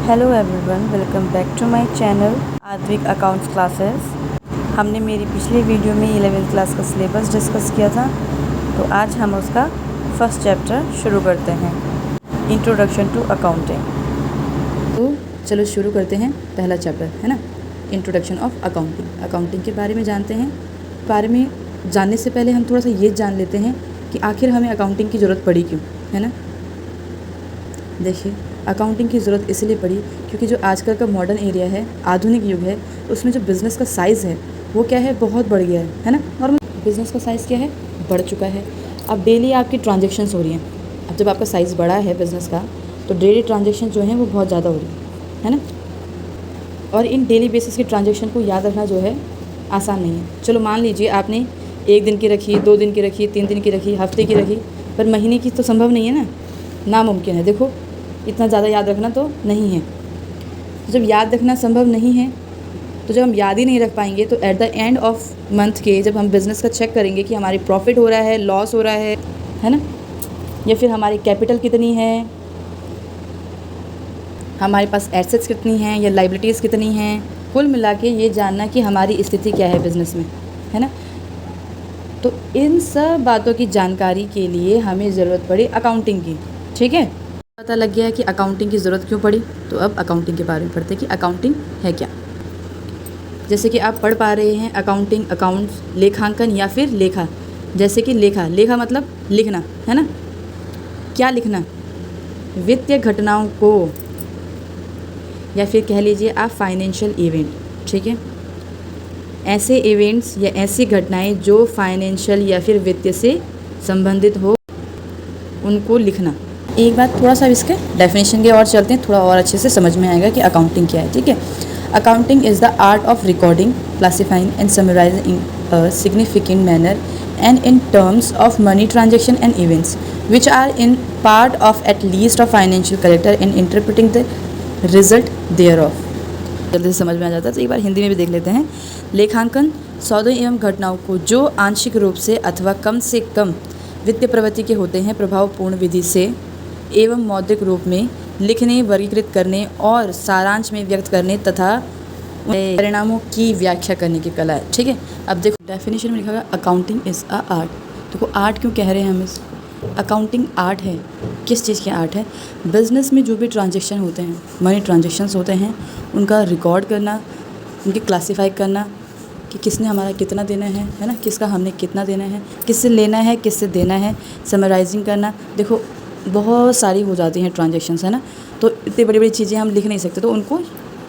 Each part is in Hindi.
Hello everyone, welcome back to my channel Aadvik accounts classes. हमने मेरी पिछली वीडियो में 11वीं क्लास का सिलेबस डिस्कस किया था, तो आज हम उसका फर्स्ट चैप्टर शुरू करते हैं, इंट्रोडक्शन टू अकाउंटिंग। तो चलो शुरू करते हैं पहला चैप्टर, है ना, इंट्रोडक्शन ऑफ अकाउंटिंग। अकाउंटिंग के बारे में जानते हैं। बारे में जानने से पहले हम थोड़ा सा ये जान लेते हैं कि आखिर हमें अकाउंटिंग की ज़रूरत पड़ी क्यों, है ना। देखिए, अकाउंटिंग की ज़रूरत इसलिए पड़ी क्योंकि जो आजकल का मॉडर्न एरिया है, आधुनिक युग है, उसमें जो बिज़नेस का साइज़ है वो क्या है, बहुत बढ़ गया है ना। नॉर्मल बिज़नेस का साइज़ क्या है, बढ़ चुका है। अब डेली आपकी ट्रांजेक्शन्स हो रही हैं। अब जब आपका साइज़ बड़ा है बिज़नेस का, तो डेली ट्रांजेक्शन जो हैं वो बहुत ज़्यादा हो रही है ना। और इन डेली बेसिस के ट्रांजेक्शन को याद रखना जो है आसान नहीं है। चलो मान लीजिए आपने 1 दिन की रखी, 2 दिन की रखी, 3 दिन की रखी, हफ्ते की रखी, पर महीने की तो संभव नहीं है ना, नामुमकिन है। देखो, इतना ज़्यादा याद रखना तो नहीं है। तो जब याद रखना संभव नहीं है, तो जब हम याद ही नहीं रख पाएंगे, तो at the end of month के जब हम बिज़नेस का चेक करेंगे कि हमारी प्रॉफिट हो रहा है, लॉस हो रहा है ना, या फिर हमारी कैपिटल कितनी है, हमारे पास एसेट्स कितनी हैं या लाइबिलिटीज़ कितनी हैं, कुल मिला के ये जानना कि हमारी स्थिति क्या है बिज़नेस में, है ना। तो इन सब बातों की जानकारी के लिए हमें ज़रूरत पड़ी अकाउंटिंग की। ठीक है, पता लग गया है कि अकाउंटिंग की ज़रूरत क्यों पड़ी। तो अब अकाउंटिंग के बारे में पढ़ते हैं कि अकाउंटिंग है क्या। जैसे कि आप पढ़ पा रहे हैं, अकाउंटिंग, अकाउंट्स, लेखांकन या फिर लेखा। जैसे कि लेखा मतलब लिखना, है ना। क्या लिखना, वित्तीय घटनाओं को, या फिर कह लीजिए आप फाइनेंशियल इवेंट। ठीक है, ऐसे इवेंट्स या ऐसी घटनाएं जो फाइनेंशियल या फिर वित्तीय से संबंधित हो, उनको लिखना। एक बात, थोड़ा सा इसके डेफिनेशन के और चलते हैं, थोड़ा और अच्छे से समझ में आएगा कि अकाउंटिंग क्या है। ठीक है, accounting is the art of recording, classifying and summarising in a significant manner and in terms of money transaction and events which are in part of at least of financial character in interpreting the result thereof. जल्दी से समझ में आ जाता है, तो एक बार हिंदी में भी देख लेते हैं। लेखांकन सौदों एवं घटनाओं को जो आंशिक रूप से अथवा कम से कम वित्तीय प्रवृत्ति के होते हैं, प्रभावपूर्ण विधि से एवं मौद्रिक रूप में लिखने, वर्गीकृत करने और सारांश में व्यक्त करने तथा परिणामों की व्याख्या करने की कला है। ठीक है, अब देखो डेफिनेशन में लिखा हुआ अकाउंटिंग इज़ अ आर्ट। देखो आर्ट क्यों कह रहे हैं हम इस, अकाउंटिंग आर्ट है। किस चीज़ की आर्ट है, बिज़नेस में जो भी ट्रांजेक्शन होते हैं, मनी ट्रांजेक्शन्स होते हैं, उनका रिकॉर्ड करना, उनकी क्लासीफाई करना कि किसने हमारा कितना देना है ना, किसका हमने कितना देना है, किससे लेना है, किससे देना है, समराइजिंग करना। देखो बहुत सारी हो जाती हैं ट्रांजेक्शन्स, है ना, तो इतनी बड़ी बड़ी चीज़ें हम लिख नहीं सकते, तो उनको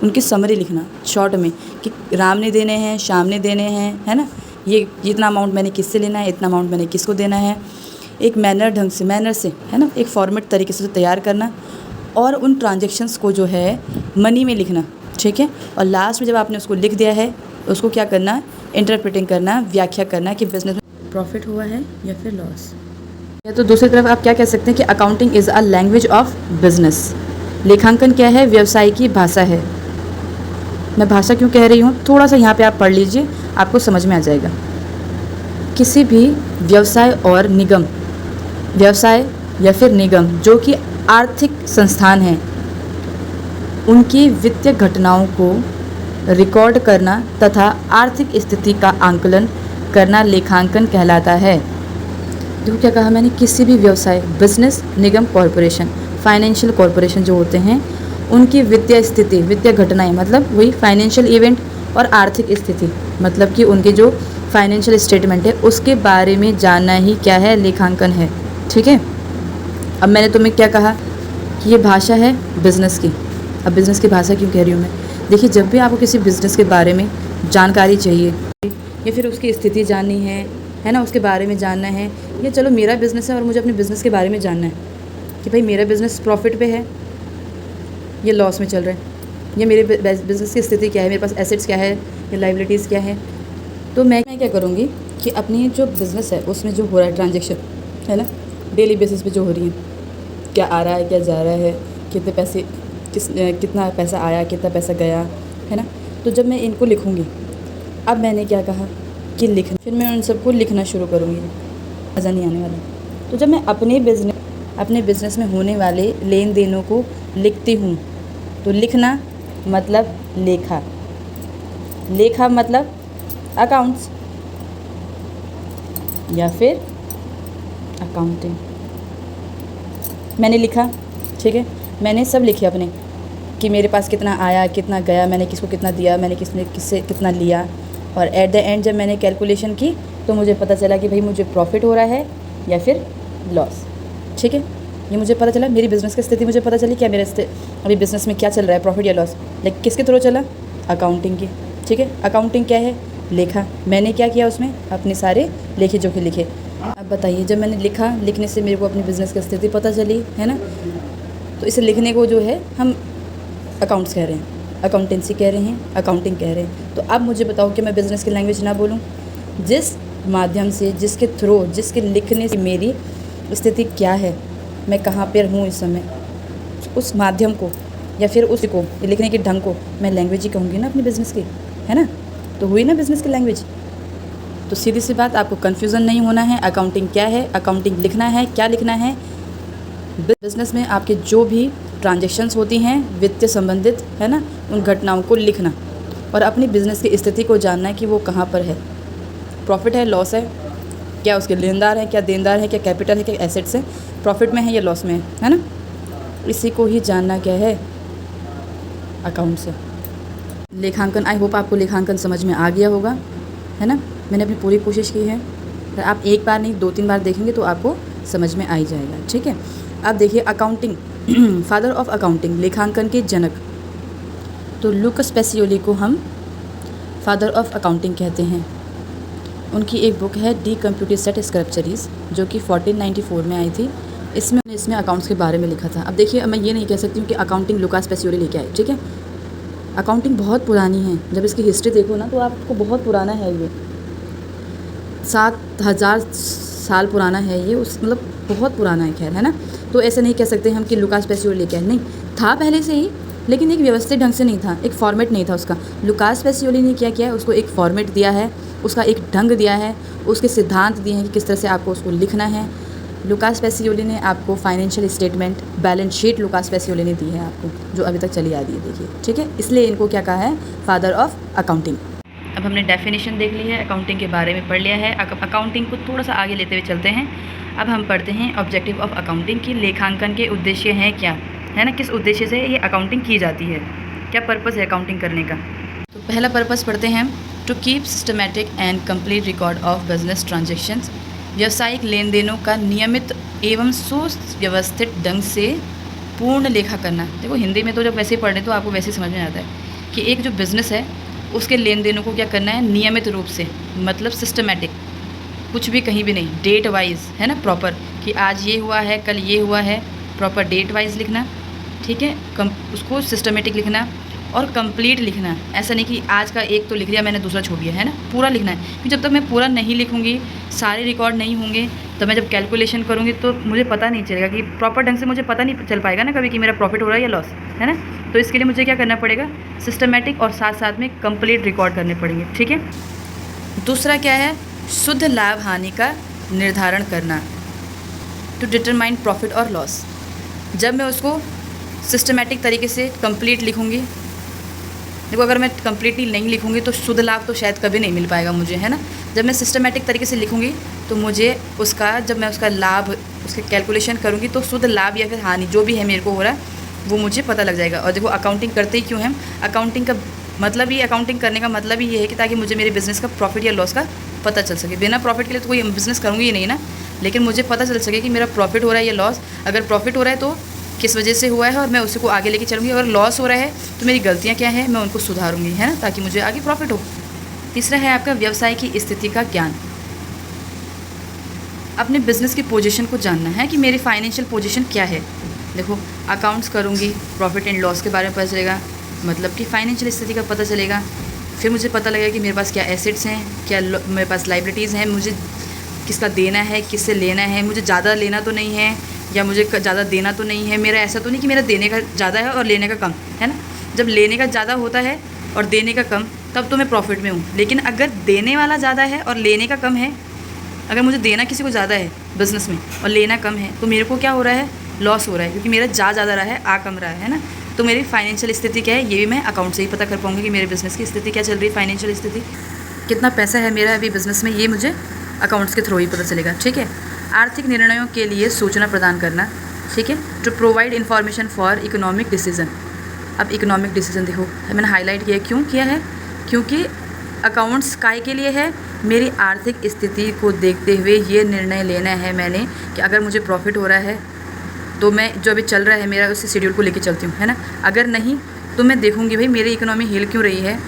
उनकी समरी लिखना शॉर्ट में कि राम ने देने हैं, श्याम ने देने हैं, है ना, ये इतना अमाउंट मैंने किससे लेना है, इतना अमाउंट मैंने किसको देना है, एक मैनर से, है ना, एक फॉर्मेट तरीके से तैयार करना और उन ट्रांजेक्शन्स को जो है मनी में लिखना। ठीक है, और लास्ट में जब आपने उसको लिख दिया है, उसको क्या करना, इंटरप्रेटिंग करना, व्याख्या करना कि बिज़नेस में प्रॉफिट हुआ है या फिर लॉस। या तो दूसरी तरफ आप क्या कह सकते हैं कि accounting is a language of business. लेखांकन क्या है, व्यवसाय की भाषा है। मैं भाषा क्यों कह रही हूँ, थोड़ा सा यहाँ पे आप पढ़ लीजिए, आपको समझ में आ जाएगा। किसी भी व्यवसाय और निगम, व्यवसाय या फिर निगम जो कि आर्थिक संस्थान हैं, उनकी वित्तीय घटनाओं को रिकॉर्ड करना तथा आर्थिक स्थिति का आंकलन करना लेखांकन कहलाता है। देखो क्या कहा मैंने, किसी भी व्यवसाय, बिजनेस, निगम, कॉरपोरेशन, फाइनेंशियल कॉरपोरेशन जो होते हैं, उनकी वित्तीय स्थिति, वित्तीय घटनाएं मतलब वही फाइनेंशियल इवेंट, और आर्थिक स्थिति मतलब कि उनके जो फाइनेंशियल स्टेटमेंट है उसके बारे में जानना ही क्या है, लेखांकन है। ठीक है, अब मैंने तुम्हें क्या कहा कि ये भाषा है बिज़नेस की। अब बिज़नेस की भाषा क्यों कह रही हूँ मैं, देखिए जब भी आपको किसी बिज़नेस के बारे में जानकारी चाहिए या फिर उसकी स्थिति जाननी है ना, उसके बारे में जानना है, या चलो मेरा बिज़नेस है और मुझे अपने बिज़नेस के बारे में जानना है कि भाई मेरा बिज़नेस प्रॉफिट पे है या लॉस में चल रहा है, या मेरे बिज़नेस की स्थिति क्या है, मेरे पास एसेट्स क्या है या लाइबिलिटीज़ क्या है। तो मैं क्या करूँगी कि अपनी जो बिज़नेस है उसमें जो हो रहा है ट्रांजेक्शन, है ना, डेली बेसिस पे जो हो रही है, क्या आ रहा है, क्या जा रहा है, कितने पैसे, कितना पैसा आया, कितना पैसा गया, है ना। तो जब मैं इनको लिखूँगी, अब मैंने क्या कहा कि लिखना, फिर मैं उन सबको लिखना शुरू करूँगी, मज़ा नहीं आने वाला। तो जब मैं अपने बिज़नेस में होने वाले लेन देनों को लिखती हूँ, तो लिखना मतलब लेखा, लेखा मतलब अकाउंट्स या फिर अकाउंटिंग। मैंने लिखा, ठीक है, मैंने सब लिखे अपने कि मेरे पास कितना आया, कितना गया, मैंने किसको कितना दिया, मैंने किससे कितना लिया, और एट द एंड जब मैंने कैलकुलेशन की तो मुझे पता चला कि भाई मुझे प्रॉफिट हो रहा है या फिर लॉस। ठीक है, ये मुझे पता चला, मेरी बिज़नेस की स्थिति मुझे पता चली, क्या मेरे अभी बिज़नेस में क्या चल रहा है, प्रॉफिट या लॉस। लेकिन किसके थ्रू चला? अकाउंटिंग की। ठीक है, अकाउंटिंग क्या है? लेखा। मैंने क्या किया उसमें? अपने सारे लेखे जोखे लिखे। अब बताइए, जब मैंने लिखा, लिखने से मेरे को अपनी बिज़नेस की स्थिति पता चली, है ना। तो इसे लिखने को जो है हम अकाउंट्स कह रहे हैं, अकाउंटेंसी कह रहे हैं, अकाउंटिंग कह रहे हैं। तो अब मुझे बताओ कि मैं बिज़नेस की लैंग्वेज ना बोलूँ? जिस माध्यम से, जिसके थ्रू, जिसके लिखने से मेरी स्थिति क्या है, मैं कहाँ पर हूँ इस समय, उस माध्यम को या फिर उसको लिखने के ढंग को मैं लैंग्वेज ही कहूँगी ना अपनी बिज़नेस की, है ना। तो हुई ना बिज़नेस की लैंग्वेज। तो सीधी सी बात, आपको कन्फ्यूज़न नहीं होना है। अकाउंटिंग क्या है, अकाउंटिंग लिखना है, क्या लिखना है। बिज़नेस में आपके जो भी ट्रांजैक्शंस होती हैं वित्तीय संबंधित, है ना, उन घटनाओं को लिखना और अपनी बिज़नेस की स्थिति को जानना है कि वो कहाँ पर है, प्रॉफिट है, लॉस है, क्या उसके लेनदार हैं, क्या देनदार है, क्या कैपिटल है, क्या एसेट्स हैं, प्रॉफिट में है या लॉस में है ना। इसी को ही जानना क्या है, अकाउंट से। लेखांकन, आई होप आपको लेखांकन समझ में आ गया होगा, है ना। मैंने अपनी पूरी कोशिश की है। तो आप एक बार नहीं 2-3 बार देखेंगे तो आपको समझ में आ ही जाएगा। ठीक है, अब देखिए अकाउंटिंग, फादर ऑफ अकाउंटिंग, लेखांकन के जनक, तो लुकास पेसियोली को हम फादर ऑफ अकाउंटिंग कहते हैं। उनकी एक बुक है डी कंप्यूटेड स्क्रैप्चरीज, जो कि 1494 में आई थी। इसमें अकाउंट्स के बारे में लिखा था। अब देखिए, मैं ये नहीं कह सकती हूँ कि अकाउंटिंग लुकास पेसियोली लेके आए, ठीक है। अकाउंटिंग बहुत पुरानी है, जब इसकी हिस्ट्री देखो ना तो आपको बहुत पुराना है ये, 7000 साल पुराना है ये, उस मतलब बहुत पुराना है, खैर, है ना। तो ऐसे नहीं कह सकते हम कि लुकास पेसियोली लेके आए, नहीं, था पहले से ही, लेकिन एक व्यवस्थित ढंग से नहीं था, एक फॉर्मेट नहीं था उसका। लुकास पेसियोली ने क्या किया है, उसको एक फॉर्मेट दिया है, उसका एक ढंग दिया है, उसके सिद्धांत दिए हैं कि किस तरह से आपको उसको लिखना है। लुकास पेसियोली ने आपको financial statement, balance sheet Lucas Pacioli ने दी है आपको, जो अभी तक चली आ रही है, देखिए, ठीक है। इसलिए इनको क्या कहा है, फादर ऑफ अकाउंटिंग। अब हमने डेफिनेशन देख ली है, अकाउंटिंग के बारे में पढ़ लिया है। अकाउंटिंग को थोड़ा सा आगे लेते हुए चलते हैं। अब हम पढ़ते हैं ऑब्जेक्टिव ऑफ अकाउंटिंग की, लेखांकन के उद्देश्य हैं क्या, है ना, किस उद्देश्य से ये अकाउंटिंग की जाती है, क्या पर्पज़ है अकाउंटिंग करने का। तो पहला पर्पज़ पढ़ते हैं, to keep systematic and complete record of business transactions, व्यावसायिक लेन देनों का नियमित एवं सुव्यवस्थित ढंग से पूर्ण लेखा करना। देखो, हिंदी में तो जब वैसे ही पढ़ रहे तो आपको वैसे ही समझ में आता है कि एक जो बिज़नेस है उसके लेन देनों को क्या करना है, नियमित रूप से, मतलब सिस्टमेटिक, कुछ भी कहीं भी नहीं, डेट वाइज, है ना, प्रॉपर, कि आज ये हुआ है, कल ये हुआ है, प्रॉपर डेट वाइज लिखना, ठीक है। उसको सिस्टमेटिक लिखना और कंप्लीट लिखना। ऐसा नहीं कि आज का एक तो लिख दिया मैंने, दूसरा छोड़ दिया, है ना, पूरा लिखना है। क्योंकि जब तक मैं पूरा नहीं लिखूँगी, सारे रिकॉर्ड नहीं होंगे, तो मैं जब कैलकुलेशन करूँगी तो मुझे पता नहीं चलेगा, कि प्रॉपर ढंग से मुझे पता नहीं चल पाएगा ना कभी कि मेरा प्रॉफिट हो रहा है या लॉस, है ना। तो इसके लिए मुझे क्या करना पड़ेगा, सिस्टमेटिक और साथ साथ में कंप्लीट रिकॉर्ड करने पड़ेंगे, ठीक है। दूसरा क्या है, शुद्ध लाभ हानि का निर्धारण करना, टू डिटरमाइन प्रॉफिट और लॉस। जब मैं उसको सिस्टमेटिक तरीके से कंप्लीट लिखूँगी, देखो, अगर मैं कंप्लीटली नहीं लिखूँगी तो शुद्ध लाभ तो शायद कभी नहीं मिल पाएगा मुझे, है ना। जब मैं सिस्टमेटिक तरीके से लिखूँगी तो मुझे उसका, जब मैं उसका लाभ, उसके कैलकुलेशन करूँगी तो शुद्ध लाभ या फिर हानि जो भी है मेरे को हो रहा है वो मुझे पता लग जाएगा। और देखो, अकाउंटिंग करते ही क्यों हैं, अकाउंटिंग का मतलब ही, अकाउंटिंग करने का मतलब ही ये है कि ताकि मुझे मेरे बिज़नेस का प्रॉफिट या लॉस का पता चल सके। बिना प्रॉफिट के लिए तो कोई बिज़नेस करूँगी ही नहीं ना, लेकिन मुझे पता चल सके कि मेरा प्रॉफिट हो रहा है या लॉस। अगर प्रॉफिट हो रहा है तो किस वजह से हुआ है और मैं उसी को आगे लेके चलूँगी। अगर लॉस हो रहा है तो मेरी गलतियाँ क्या हैं, मैं उनको सुधारूँगी, है ना, ताकि मुझे आगे प्रॉफिट हो। तीसरा है आपका व्यवसाय की स्थिति का ज्ञान, अपने बिज़नेस की पोजीशन को जानना है कि मेरी फाइनेंशियल पोजीशन क्या है। देखो, अकाउंट्स करूँगी, प्रॉफिट एंड लॉस के बारे में पता चलेगा, मतलब कि फाइनेंशियल स्थिति का पता चलेगा। फिर मुझे पता लगेगा कि मेरे पास क्या एसेट्स हैं, क्या मेरे पास लाइबिलिटीज़ हैं, मुझे किसका देना है, किससे लेना है, मुझे ज़्यादा लेना तो नहीं है या मुझे ज़्यादा देना तो नहीं है। मेरा ऐसा तो नहीं कि मेरा देने का ज़्यादा है और लेने का कम, है ना। जब लेने का ज़्यादा होता है और देने का कम, तब तो मैं प्रॉफिट में हूँ। लेकिन अगर देने वाला ज़्यादा है और लेने का कम है, अगर मुझे देना किसी को ज़्यादा है बिज़नेस में और लेना कम है, तो मेरे को क्या हो रहा है, लॉस हो रहा है, क्योंकि मेरा ज़्यादा रहा है, आ कम रहा है ना। तो मेरी फाइनेंशियल स्थिति क्या है ये भी मैं अकाउंट से ही पता कर पाऊँगी कि मेरे बिज़नेस की स्थिति क्या चल रही है, फाइनेंशियल स्थिति कितना पैसा है मेरा अभी बिज़नेस में, ये मुझे अकाउंट्स के थ्रू ही पता चलेगा। ठीक है। आर्थिक निर्णयों के लिए सूचना प्रदान करना। ठीक है। To provide information for economic decision. अब इकोनॉमिक डिसीजन देखो मैंने हाईलाइट किया, क्यों किया है, क्योंकि अकाउंट्स काय के लिए है, मेरी आर्थिक स्थिति को देखते हुए ये निर्णय लेना है मैंने कि अगर मुझे प्रॉफिट हो रहा है तो मैं जो अभी चल रहा है मेरा उस शेड्यूल को लेके चलती हूँ, है ना। अगर नहीं तो मैं देखूँगी भाई मेरी इकोनॉमी हिल क्यों रही है,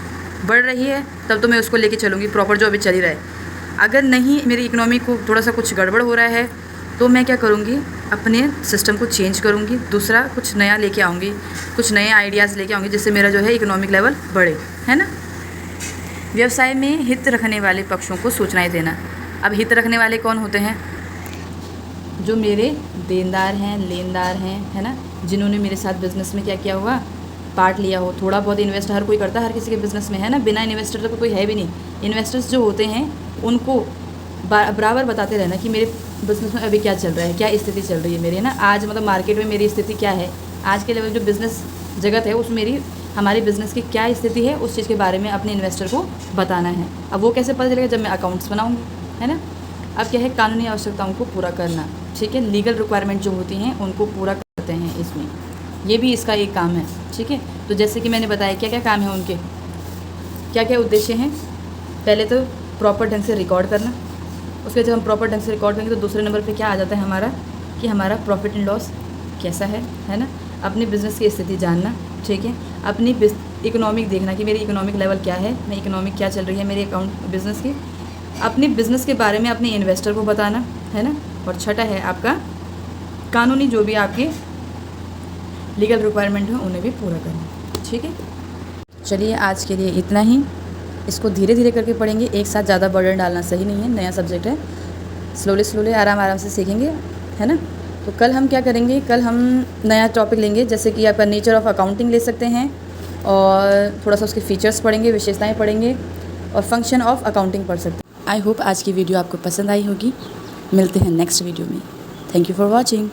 बढ़ रही है तब तो मैं उसको लेके चलूँगी प्रॉपर जो अभी चल ही रहा है। अगर नहीं मेरी इकोनॉमी को थोड़ा सा कुछ गड़बड़ हो रहा है तो मैं क्या करूँगी, अपने सिस्टम को चेंज करूँगी, दूसरा कुछ नया लेके आऊँगी, कुछ नए आइडियाज़ लेके आऊँगी जिससे मेरा जो है इकोनॉमिक लेवल बढ़े, है ना। व्यवसाय में हित रखने वाले पक्षों को सूचनाएं देना। अब हित रखने वाले कौन होते हैं, जो मेरे देनदार हैं, लेनदार हैं, है ना, जिन्होंने मेरे साथ बिज़नेस में क्या किया हुआ, पार्ट लिया हो। थोड़ा बहुत इन्वेस्ट हर कोई करता है, हर किसी के बिज़नेस में, है ना, बिना इन्वेस्टर तो कोई है भी नहीं। इन्वेस्टर्स जो होते हैं उनको बराबर बताते रहना कि मेरे बिज़नेस में अभी क्या चल रहा है, क्या स्थिति चल रही है मेरी, है ना। आज मतलब मार्केट में मेरी स्थिति क्या है, आज के लेवल जो बिज़नेस जगत है उसमें मेरी हमारे बिज़नेस की क्या स्थिति है, उस चीज़ के बारे में अपने इन्वेस्टर को बताना है। अब वो कैसे पता चलेगा, जब मैं अकाउंट्स बनाऊँगी, है ना। अब क्या है, कानूनी आवश्यकताओं को पूरा करना। ठीक है। लीगल रिक्वायरमेंट जो होती हैं उनको पूरा करते हैं इसमें, ये भी इसका एक काम है। ठीक है। तो जैसे कि मैंने बताया क्या क्या काम है उनके, क्या क्या उद्देश्य हैं। पहले तो प्रॉपर ढंग से रिकॉर्ड करना, उसके जब हम प्रॉपर ढंग से रिकॉर्ड करेंगे तो दूसरे नंबर पे क्या आ जाता है हमारा, कि हमारा प्रॉफिट एंड लॉस कैसा है ना। अपनी बिज़नेस की स्थिति जानना। ठीक है। अपनी इकोनॉमिक देखना कि मेरी इकोनॉमिक लेवल क्या है, मैं इकोनॉमिक क्या चल रही है मेरे अकाउंट बिज़नेस की। अपने बिज़नेस के बारे में अपने इन्वेस्टर को बताना, है ना। और छठा है आपका कानूनी जो भी आपके लीगल रिक्वायरमेंट है उन्हें भी पूरा करना। ठीक है। चलिए आज के लिए इतना ही, इसको धीरे धीरे करके पढ़ेंगे, एक साथ ज़्यादा बर्डन डालना सही नहीं है, नया सब्जेक्ट है, स्लोली आराम से सीखेंगे, है ना। तो कल हम क्या करेंगे, कल हम नया टॉपिक लेंगे, जैसे कि आपका नेचर ऑफ अकाउंटिंग ले सकते हैं, और थोड़ा सा उसके फीचर्स पढ़ेंगे, विशेषताएँ पढ़ेंगे, और फंक्शन ऑफ अकाउंटिंग पढ़ सकते हैं। आई होप आज की वीडियो आपको पसंद आई होगी। मिलते हैं नेक्स्ट वीडियो में। Thank you for watching.